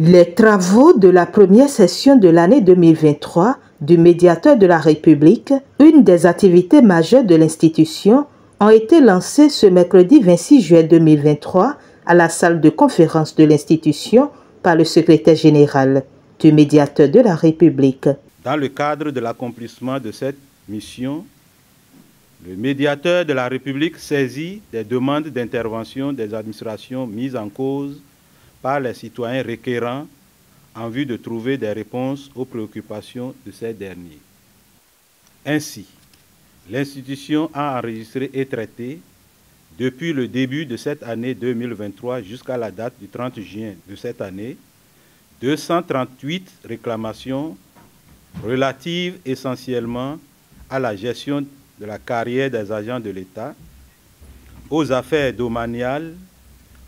Les travaux de la première session de l'année 2023 du Médiateur de la République, une des activités majeures de l'institution, ont été lancés ce mercredi 26 juillet 2023 à la salle de conférence de l'institution par le secrétaire général du Médiateur de la République. Dans le cadre de l'accomplissement de cette mission, le Médiateur de la République saisit des demandes d'intervention des administrations mises en cause par les citoyens requérants en vue de trouver des réponses aux préoccupations de ces derniers. Ainsi, l'institution a enregistré et traité, depuis le début de cette année 2023 jusqu'à la date du 30 juin de cette année, 238 réclamations relatives essentiellement à la gestion de la carrière des agents de l'État, aux affaires domaniales,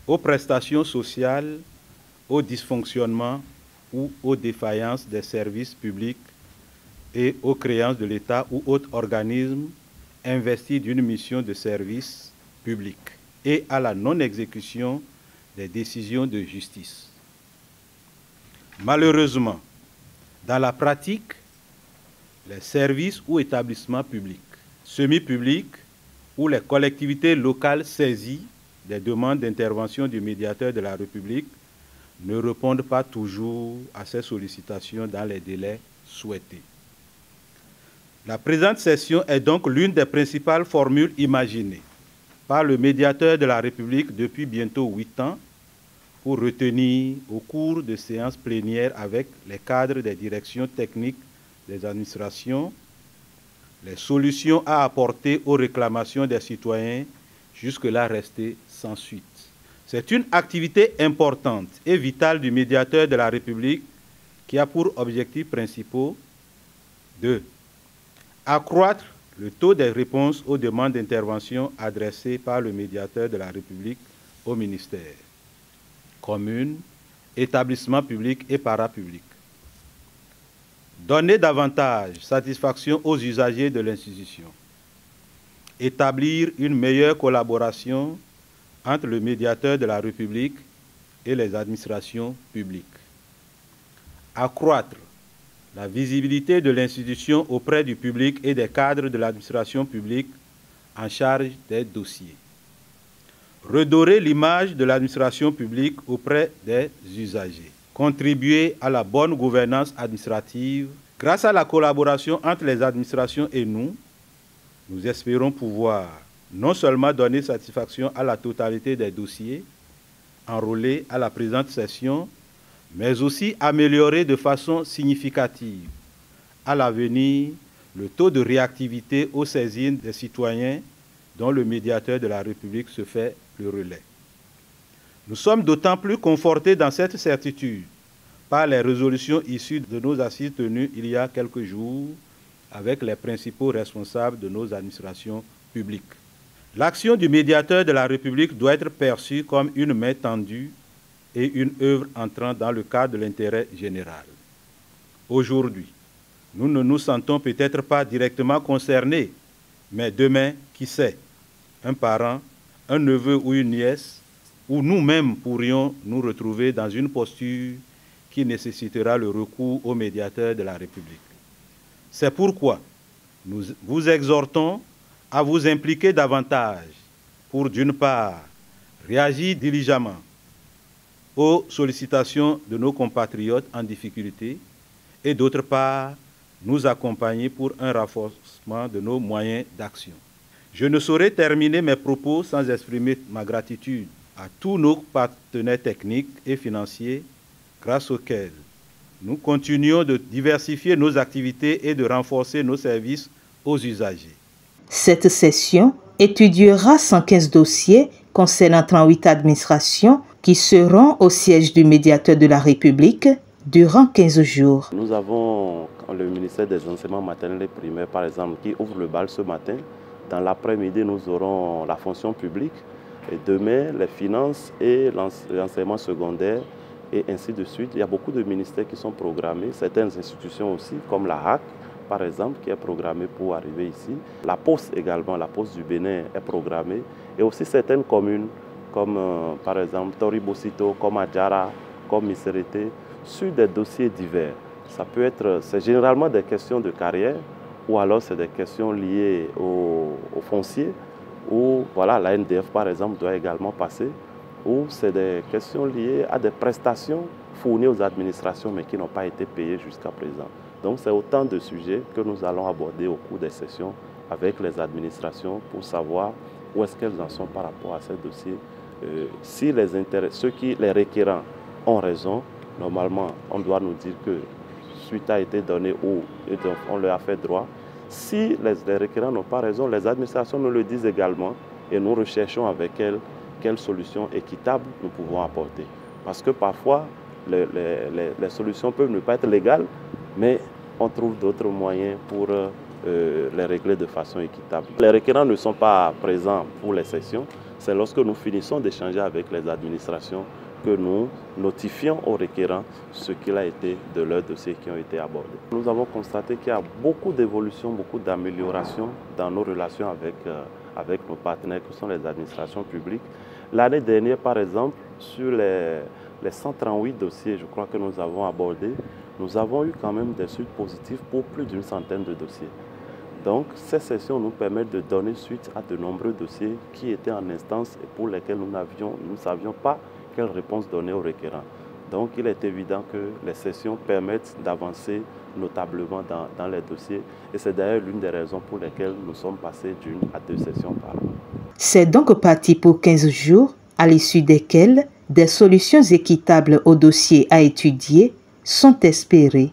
aux prestations sociales, au dysfonctionnement ou aux défaillances des services publics et aux créances de l'État ou autres organismes investis d'une mission de service public et à la non-exécution des décisions de justice. Malheureusement, dans la pratique, les services ou établissements publics, semi-publics ou les collectivités locales saisies des demandes d'intervention du Médiateur de la République ne répondent pas toujours à ces sollicitations dans les délais souhaités. La présente session est donc l'une des principales formules imaginées par le Médiateur de la République depuis bientôt 8 ans pour retenir au cours de séances plénières avec les cadres des directions techniques des administrations les solutions à apporter aux réclamations des citoyens jusque-là restées sans suite. C'est une activité importante et vitale du Médiateur de la République qui a pour objectifs principaux de accroître le taux des réponses aux demandes d'intervention adressées par le Médiateur de la République aux ministères, communes, établissements publics et parapublics. Donner davantage satisfaction aux usagers de l'institution. Établir une meilleure collaboration entre le Médiateur de la République et les administrations publiques. Accroître la visibilité de l'institution auprès du public et des cadres de l'administration publique en charge des dossiers. Redorer l'image de l'administration publique auprès des usagers. Contribuer à la bonne gouvernance administrative. Grâce à la collaboration entre les administrations et nous espérons pouvoir non seulement donner satisfaction à la totalité des dossiers enrôlés à la présente session, mais aussi améliorer de façon significative à l'avenir le taux de réactivité aux saisines des citoyens dont le Médiateur de la République se fait le relais. Nous sommes d'autant plus confortés dans cette certitude par les résolutions issues de nos assises tenues il y a quelques jours avec les principaux responsables de nos administrations publiques. L'action du Médiateur de la République doit être perçue comme une main tendue et une œuvre entrant dans le cadre de l'intérêt général. Aujourd'hui, nous ne nous sentons peut-être pas directement concernés, mais demain, qui sait, un parent, un neveu ou une nièce, ou nous-mêmes pourrions nous retrouver dans une posture qui nécessitera le recours au Médiateur de la République. C'est pourquoi nous vous exhortons à vous impliquer davantage pour, d'une part, réagir diligemment aux sollicitations de nos compatriotes en difficulté et, d'autre part, nous accompagner pour un renforcement de nos moyens d'action. Je ne saurais terminer mes propos sans exprimer ma gratitude à tous nos partenaires techniques et financiers grâce auxquels nous continuons de diversifier nos activités et de renforcer nos services aux usagers. Cette session étudiera 115 dossiers concernant 38 administrations qui seront au siège du Médiateur de la République durant 15 jours. Nous avons le ministère des Enseignements maternels et primaires, par exemple, qui ouvre le bal ce matin. Dans l'après-midi, nous aurons la fonction publique. Et demain, les finances et l'enseignement secondaire, et ainsi de suite. Il y a beaucoup de ministères qui sont programmés, certaines institutions aussi, comme la HAC, par exemple, qui est programmée pour arriver ici. La Poste également, la Poste du Bénin est programmée. Et aussi certaines communes, comme par exemple Tori Bosito, comme Adjara, comme Miserete, sur des dossiers divers. Ça peut être, c'est généralement des questions de carrière ou alors c'est des questions liées au foncier où voilà, la NDF par exemple doit également passer, ou c'est des questions liées à des prestations fournies aux administrations mais qui n'ont pas été payées jusqu'à présent. Donc c'est autant de sujets que nous allons aborder au cours des sessions avec les administrations pour savoir où est-ce qu'elles en sont par rapport à ces dossiers. Si les requérants ont raison, normalement on doit nous dire que suite a été donnée ou on leur a fait droit. Si les requérants n'ont pas raison, les administrations nous le disent également et nous recherchons avec elles quelles solutions équitables nous pouvons apporter. Parce que parfois, les solutions peuvent ne pas être légales, mais on trouve d'autres moyens pour les régler de façon équitable. Les requérants ne sont pas présents pour les sessions, c'est lorsque nous finissons d'échanger avec les administrations que nous notifions aux requérants ce qu'il a été de leurs dossiers qui ont été abordés. Nous avons constaté qu'il y a beaucoup d'évolutions, beaucoup d'améliorations dans nos relations avec nos partenaires qui sont les administrations publiques. L'année dernière, par exemple, sur les 138 dossiers, je crois que nous avons abordés, nous avons eu quand même des suites positives pour plus d'une centaine de dossiers. Donc, ces sessions nous permettent de donner suite à de nombreux dossiers qui étaient en instance et pour lesquels nous ne savions pas quelle réponse donner aux requérants. Donc il est évident que les sessions permettent d'avancer notablement dans les dossiers et c'est d'ailleurs l'une des raisons pour lesquelles nous sommes passés d'1 à 2 sessions par an. C'est donc parti pour 15 jours, à l'issue desquels des solutions équitables aux dossiers à étudier sont espérées.